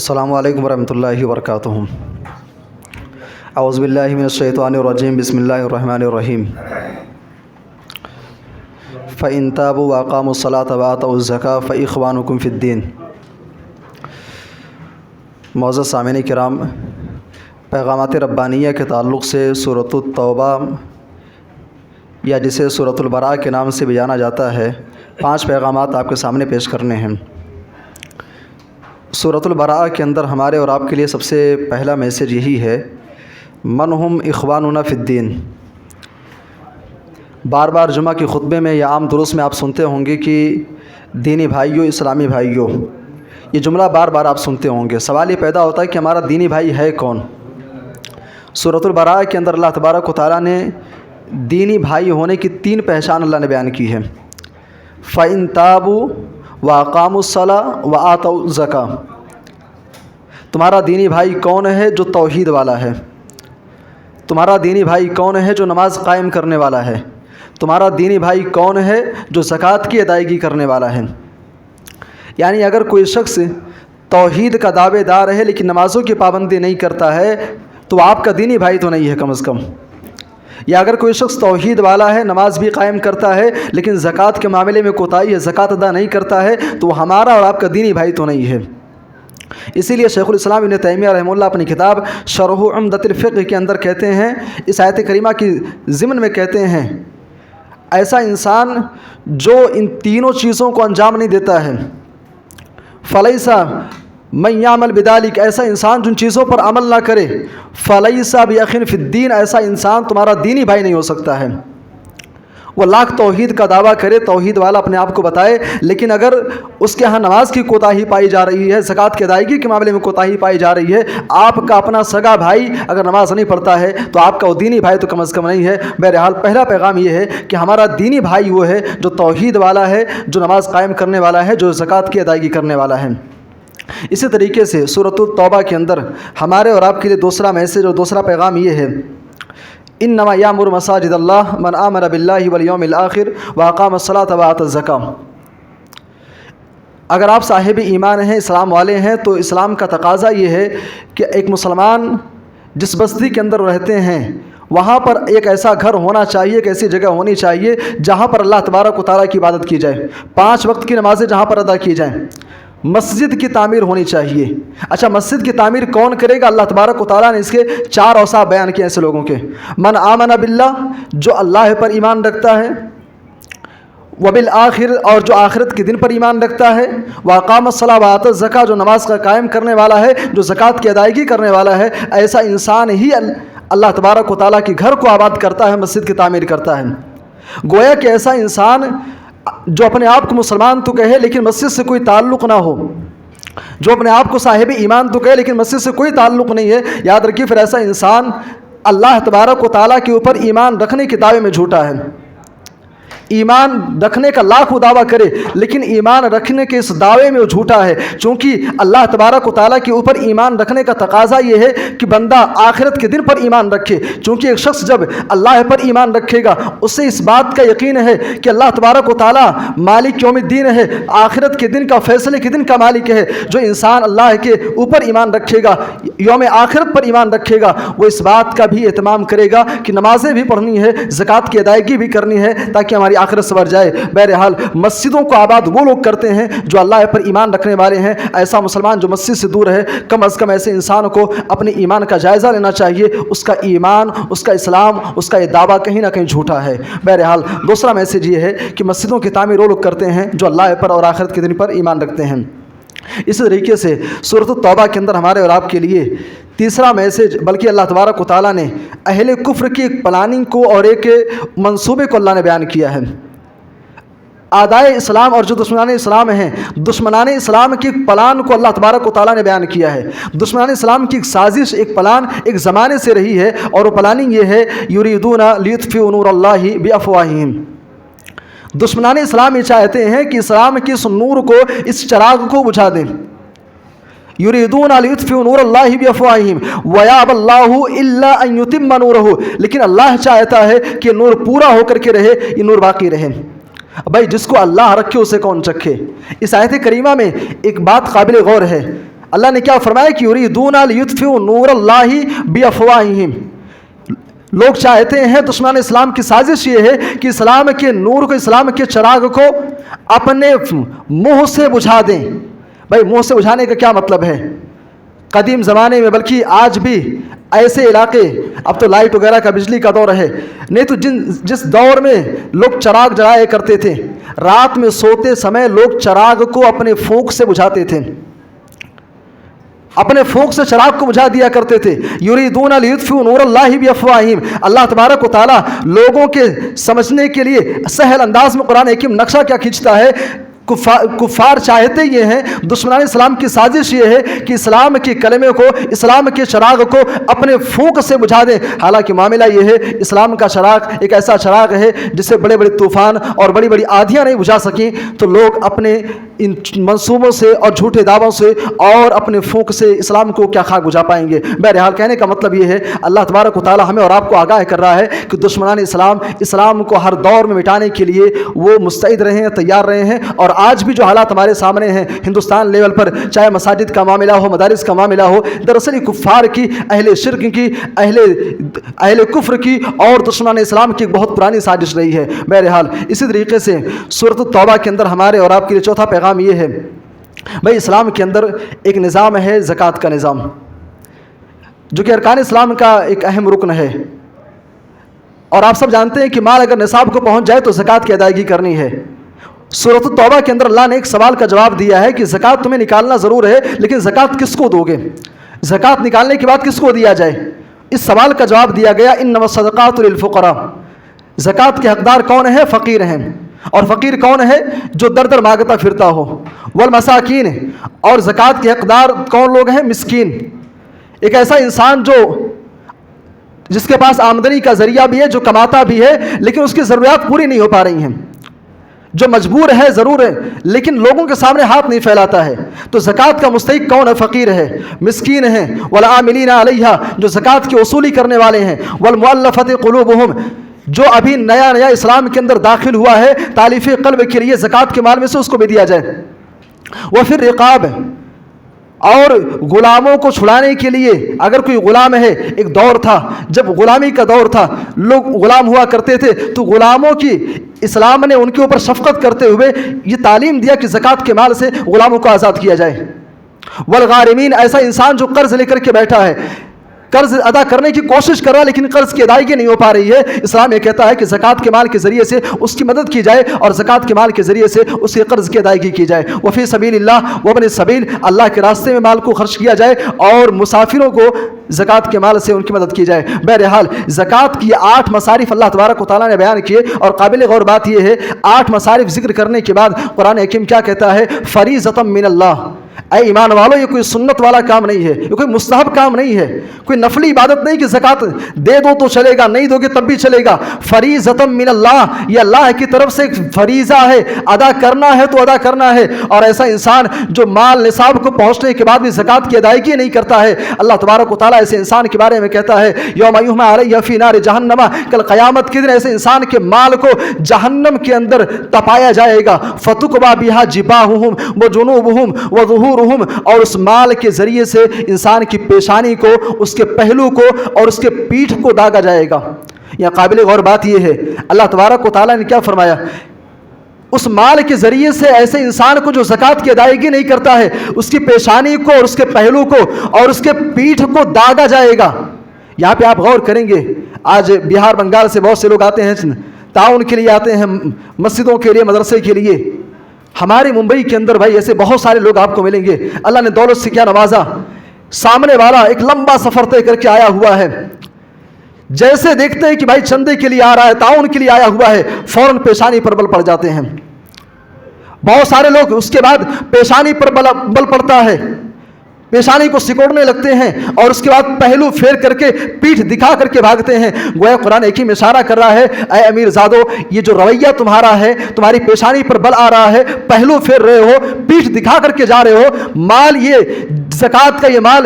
السلام علیکم ورحمۃ اللہ وبرکاتہ۔ اعوذ باللہ من الشیطان الرجیم، بسم اللہ الرحمن الرحیم۔ فَإِن تَابُوا وَأَقَامُوا الصَّلَاةَ وَآتَوُا الزَّكَاةَ فَإِخْوَانُكُمْ فِي الدِّينِ۔ معزز سامعین کرام، پیغامات ربانیہ کے تعلق سے سورۃ التوبہ یا جسے سورۃ البراء کے نام سے بھی جانا جاتا ہے، 5 پیغامات آپ کے سامنے پیش کرنے ہیں۔ سورۃ البراء کے اندر ہمارے اور آپ کے لیے سب سے پہلا میسیج یہی ہے، من ہم اخواننا فی الدین۔ بار بار جمعہ کے خطبے میں یا عام دروس میں آپ سنتے ہوں گے کہ دینی بھائیوں، اسلامی بھائیوں، یہ جملہ بار بار آپ سنتے ہوں گے۔ سوال یہ پیدا ہوتا ہے کہ ہمارا دینی بھائی ہے کون؟ سورۃ البراء کے اندر اللہ تبارک و تعالیٰ نے دینی بھائی ہونے کی 3 پہچان اللہ نے بیان کی ہے۔ فَإِن تَابُوا وَأَقَامُوا الصَّلَاةَ وَآتَوُا الزَّكَاةَ۔ تمہارا دینی بھائی کون ہے؟ جو توحید والا ہے۔ تمہارا دینی بھائی کون ہے؟ جو نماز قائم کرنے والا ہے۔ تمہارا دینی بھائی کون ہے؟ جو زکوٰۃ کی ادائیگی کرنے والا ہے۔ یعنی اگر کوئی شخص توحید کا دعوے دار ہے لیکن نمازوں کی پابندی نہیں کرتا ہے تو آپ کا دینی بھائی تو نہیں ہے کم از کم۔ یا اگر کوئی شخص توحید والا ہے، نماز بھی قائم کرتا ہے لیکن زکوٰۃ کے معاملے میں کوتاہی ہے، زکوٰۃ ادا نہیں کرتا ہے، تو وہ ہمارا اور آپ کا دینی بھائی تو نہیں ہے۔ اسی لیے شیخ الاسلام ابن تیمیہ رحمہ اللہ اپنی کتاب شرح عمدۃ الفقہ کے اندر کہتے ہیں، اس آیت کریمہ کی ضمن میں کہتے ہیں، ایسا انسان جو ان تینوں چیزوں کو انجام نہیں دیتا ہے، فلیسا من یعمل بذلک، ایسا انسان جن چیزوں پر عمل نہ کرے، فلیسا باخ فی الدین، ایسا انسان تمہارا دینی بھائی نہیں ہو سکتا ہے۔ وہ لاکھ توحید کا دعویٰ کرے، توحید والا اپنے آپ کو بتائے، لیکن اگر اس کے ہاں نماز کی کوتاہی پائی جا رہی ہے، زکوٰۃ کی ادائیگی کے معاملے میں کوتاہی پائی جا رہی ہے، آپ کا اپنا سگا بھائی اگر نماز نہیں پڑھتا ہے تو آپ کا وہ دینی بھائی تو کم از کم نہیں ہے۔ بہرحال پہلا پیغام یہ ہے کہ ہمارا دینی بھائی وہ ہے جو توحید والا ہے، جو نماز قائم کرنے والا ہے، جو زکوٰۃ کی ادائیگی کرنے والا ہے۔ اسی طریقے سے سورۃ التوبہ کے اندر ہمارے اور آپ کے لیے دوسرا میسیج اور دوسرا پیغام یہ ہے، انما یامر مساجد اللہ من آمن باللہ والیوم الآخر واقام الصلاۃ وآتی الزکاۃ۔ اگر آپ صاحب ایمان ہیں، اسلام والے ہیں، تو اسلام کا تقاضا یہ ہے کہ ایک مسلمان جس بستی کے اندر رہتے ہیں وہاں پر ایک ایسا گھر ہونا چاہیے، ایک ایسی جگہ ہونی چاہیے جہاں پر اللہ تبارک و تعالیٰ کی عبادت کی جائے، 5 وقت کی نمازیں جہاں پر ادا کی جائیں۔ مسجد کی تعمیر ہونی چاہیے۔ اچھا، مسجد کی تعمیر کون کرے گا؟ اللہ تبارک و تعالیٰ نے اس کے 4 اوصاف بیان کیے ایسے لوگوں کے، من آمن باللہ، جو اللہ پر ایمان رکھتا ہے، وبالآخر، اور جو آخرت کے دن پر ایمان رکھتا ہے، واقام الصلاۃ وآتی الزکاۃ، جو نماز کا قائم کرنے والا ہے، جو زکوٰۃ کی ادائیگی کرنے والا ہے، ایسا انسان ہی اللہ تبارک و تعالیٰ کے گھر کو آباد کرتا ہے، مسجد کی تعمیر کرتا ہے۔ گویا کہ ایسا انسان جو اپنے آپ کو مسلمان تو کہے لیکن مسجد سے کوئی تعلق نہ ہو، جو اپنے آپ کو صاحب ایمان تو کہے لیکن مسجد سے کوئی تعلق نہیں ہے، یاد رکھیے پھر ایسا انسان اللہ تبارک و تعالیٰ کے اوپر ایمان رکھنے کے دعوے میں جھوٹا ہے۔ ایمان رکھنے کا لاکھ وہ دعویٰ کرے لیکن ایمان رکھنے کے اس دعوے میں وہ جھوٹا ہے، چونکہ اللہ تبارک و تعالیٰ کے اوپر ایمان رکھنے کا تقاضا یہ ہے کہ بندہ آخرت کے دن پر ایمان رکھے، چونکہ ایک شخص جب اللہ پر ایمان رکھے گا اسے اس بات کا یقین ہے کہ اللہ تبارک و تعالیٰ مالک یوم الدین ہے، آخرت کے دن کا، فیصلے کے دن کا مالک ہے۔ جو انسان اللہ کے اوپر ایمان رکھے گا، یوم آخرت پر ایمان رکھے گا، وہ اس بات کا بھی اہتمام کرے گا کہ نمازیں بھی پڑھنی ہے، زکوٰۃ کی ادائیگی بھی کرنی ہے تاکہ ہماری آخرت سنور جائے۔ بہرحال مسجدوں کو آباد وہ لوگ کرتے ہیں جو اللہ پر ایمان رکھنے والے ہیں۔ ایسا مسلمان جو مسجد سے دور ہے، کم از کم ایسے انسان کو اپنے ایمان کا جائزہ لینا چاہیے، اس کا ایمان، اس کا اسلام، اس کا یہ دعویٰ کہیں نہ کہیں جھوٹا ہے۔ بہرحال دوسرا میسیج یہ ہے کہ مسجدوں کی تعمیر وہ لوگ کرتے ہیں جو اللہ پر اور آخرت کے دن پر ایمان رکھتے ہیں۔ اسی طریقے سے سورۃ التوبہ کے اندر ہمارے اور آپ کے لیے تیسرا میسیج، بلکہ اللہ تبارک و تعالیٰ نے اہل کفر کی ایک پلاننگ کو اور ایک منصوبے کو اللہ نے بیان کیا ہے۔ اعدائے اسلام اور جو دشمنان اسلام ہیں، دشمنان اسلام کی ایک پلان کو اللہ تبارک و تعالیٰ نے بیان کیا ہے۔ دشمنان اسلام کی ایک سازش، ایک پلان ایک زمانے سے رہی ہے، اور وہ پلاننگ یہ ہے، یریدون لیطفئوا نور اللہ بافواہہم۔ دشمنان اسلام یہ چاہتے ہیں کہ اسلام کے اس نور کو، اس چراغ کو بجھا دیں۔ یریدون لیطفئوا نور اللہ بافواہہم ویابی اللہ الا ان یتم نورہ، لیکن اللہ چاہتا ہے کہ نور پورا ہو کر کے رہے، یہ نور باقی رہے۔ بھائی جس کو اللہ رکھے اسے کون چکھے۔ اس آیت کریمہ میں ایک بات قابل غور ہے، اللہ نے کیا فرمایا کہ یریدون لیطفئوا نور اللہ بافواہہم، لوگ چاہتے ہیں، دشمنان اسلام کی سازش یہ ہے کہ اسلام کے نور کو، اسلام کے چراغ کو اپنے منہ سے بجھا دیں۔ بھائی منہ سے بجھانے کا کیا مطلب ہے؟ قدیم زمانے میں، بلکہ آج بھی ایسے علاقے، اب تو لائٹ وغیرہ کا، بجلی کا دور ہے، نہیں تو جس دور میں لوگ چراغ جلایا کرتے تھے، رات میں سوتے سمے لوگ چراغ کو اپنے پھونک سے بجھاتے تھے، اپنے پھونک سے چراغ کو بجھا دیا کرتے تھے۔ یریدون لیطفئوا نور اللہ بافواہہم، اللہ تبارک و تعالیٰ لوگوں کے سمجھنے کے لیے سہل انداز میں قرآن حکیم نقشہ کیا کھینچتا ہے۔ کفار چاہتے یہ ہیں، دشمنان اسلام کی سازش یہ ہے کہ اسلام کے کلمے کو، اسلام کے چراغ کو اپنے پھونک سے بجھا دیں۔ حالانکہ معاملہ یہ ہے، اسلام کا چراغ ایک ایسا چراغ ہے جسے بڑے بڑے طوفان اور بڑی بڑی آندھیاں نہیں بجھا سکیں، تو لوگ اپنے ان منصوبوں سے اور جھوٹے دعووں سے اور اپنے پھونک سے اسلام کو کیا خاک بجھا پائیں گے۔ بہرحال کہنے کا مطلب یہ ہے، اللہ تبارک و تعالیٰ ہمیں اور آپ کو آگاہ کر رہا ہے کہ دشمنان اسلام کو ہر دور میں مٹانے کے لیے وہ مستعد رہے ہیں، تیار رہے ہیں۔ اور آج بھی جو حالات ہمارے سامنے ہیں ہندوستان لیول پر، چاہے مساجد کا معاملہ ہو، مدارس کا معاملہ ہو، دراصل یہ کفار کی، اہل شرک کی، اہل کفر کی اور دشمنان اسلام کی ایک بہت پرانی سازش رہی ہے۔ بہرحال اسی طریقے سے سورۃ التوبہ کے اندر ہمارے اور آپ کے لیے چوتھا پیغام یہ ہے، بھائی اسلام کے اندر ایک نظام ہے، زکوٰۃ کا نظام، جو کہ ارکان اسلام کا ایک اہم رکن ہے۔ اور آپ سب جانتے ہیں کہ مال اگر نصاب کو پہنچ جائے تو زکوٰۃ کی ادائیگی کرنی ہے۔ سورۃ التوبہ کے اندر اللہ نے ایک سوال کا جواب دیا ہے کہ زکوٰۃ تمہیں نکالنا ضرور ہے، لیکن زکوٰۃ کس کو دو گے؟ زکوٰۃ نکالنے کے بعد کس کو دیا جائے؟ اس سوال کا جواب دیا گیا، انما الصدقات للفقراء، زکوٰۃ کے حقدار کون ہیں؟ فقیر ہیں۔ اور فقیر کون ہے؟ جو در در مانگتا پھرتا ہو۔ والمساکین، اور زکوٰۃ کے حقدار کون لوگ ہیں؟ مسکین، ایک ایسا انسان جس کے پاس آمدنی کا ذریعہ بھی ہے، جو کماتا بھی ہے لیکن اس کی ضروریات پوری نہیں ہو پا رہی ہیں، جو مجبور ہے ضرور ہے لیکن لوگوں کے سامنے ہاتھ نہیں پھیلاتا ہے۔ تو زکوٰۃ کا مستحق کون ہے؟ فقیر ہے، مسکین ہے۔ والعاملین علیہا، جو زکوٰۃ کی وصولی کرنے والے ہیں۔ والمؤلفۃ قلوبہم، جو ابھی نیا اسلام کے اندر داخل ہوا ہے، تالیف قلب کے لیے زکوٰۃ کے مال میں سے اس کو بھی دیا جائے۔ وفی الرقاب، اور غلاموں کو چھڑانے کے لیے، اگر کوئی غلام ہے، ایک دور تھا جب غلامی کا دور تھا، لوگ غلام ہوا کرتے تھے، تو غلاموں کی اسلام نے ان کے اوپر شفقت کرتے ہوئے یہ تعلیم دیا کہ زکوٰۃ کے مال سے غلاموں کو آزاد کیا جائے۔ والغارمین، ایسا انسان جو قرض لے کر کے بیٹھا ہے، قرض ادا کرنے کی کوشش کر رہا ہے لیکن قرض کی ادائیگی نہیں ہو پا رہی ہے، اسلام یہ کہتا ہے کہ زکوٰۃ کے مال کے ذریعے سے اس کی مدد کی جائے اور زکوٰۃ کے مال کے ذریعے سے اس کے قرض کی ادائیگی کی جائے۔ وفی سبیل اللہ وابن السبیل، اللہ کے راستے میں مال کو خرچ کیا جائے اور مسافروں کو زکوٰۃ کے مال سے ان کی مدد کی جائے۔ بہرحال زکوٰۃ کی 8 مصارف اللہ تبارک و تعالیٰ نے بیان کیے، اور قابل غور بات یہ ہے 8 مصارف ذکر کرنے کے بعد قرآن حکیم کیا کہتا ہے؟ فریضۃ من اللہ، اے ایمان والو، یہ کوئی سنت والا کام نہیں ہے، یہ کوئی مستحب کام نہیں ہے، کوئی نفلی عبادت نہیں کہ زکوٰۃ دے دو تو چلے گا، نہیں دو گے تب بھی چلے گا۔ فریضۃ من اللہ، یہ اللہ کی طرف سے ایک فریضہ ہے، ادا کرنا ہے تو ادا کرنا ہے۔ اور ایسا انسان جو مال نصاب کو پہنچنے کے بعد بھی زکوٰۃ کی ادائیگی نہیں کرتا ہے، اللہ تبارک و تعالیٰ ایسے انسان کے بارے میں کہتا ہے یوم یحمى علیہ فی نار جہنم، کل قیامت کے دن ایسے انسان کے مال کو جہنم کے اندر تپایا جائے گا۔ فتقبى بها جباههم وجنوبهم وظهورهم، اور اس مال کے ذریعے سے انسان کی پیشانی کو، اس کے پہلو کو اور اس کے پیٹھ کو داغا جائے گا۔ یہاں قابل غور بات یہ ہے، اللہ تبارک و تعالیٰ نے کیا فرمایا؟ اس مال کے ذریعے سے ایسے انسان کو جو زکوٰۃ کی ادائیگی نہیں کرتا ہے، اس کی پیشانی کو اور اس کے پہلو کو اور اس کے پیٹھ کو داغا جائے گا۔ یہاں پہ آپ غور کریں گے، آج بہار بنگال سے بہت سے لوگ آتے ہیں، تعاون کے لیے آتے ہیں، مسجدوں کے لیے، مدرسے کے لیے۔ ہمارے ممبئی کے اندر بھائی ایسے بہت سارے لوگ آپ کو ملیں گے، اللہ نے دولت سے کیا نوازا، سامنے والا ایک لمبا سفر طے کر کے آیا ہوا ہے، جیسے دیکھتے ہیں کہ بھائی چندے کے لیے آ رہا ہے، تعاون کے لیے آیا ہوا ہے، فوراً پیشانی پر بل پڑ جاتے ہیں۔ بہت سارے لوگ اس کے بعد پیشانی پر بل پڑتا ہے، پیشانی کو سکوڑنے لگتے ہیں اور اس کے بعد پہلو پھیر کر کے پیٹھ دکھا کر کے بھاگتے ہیں۔ گویا قرآن حکیم اشارہ کر رہا ہے، اے امیر زادو، یہ جو رویہ تمہارا ہے، تمہاری پیشانی پر بل آ رہا ہے، پہلو پھیر رہے ہو، پیٹھ دکھا کر کے جا رہے ہو، مال یہ زکوٰۃ کا یہ مال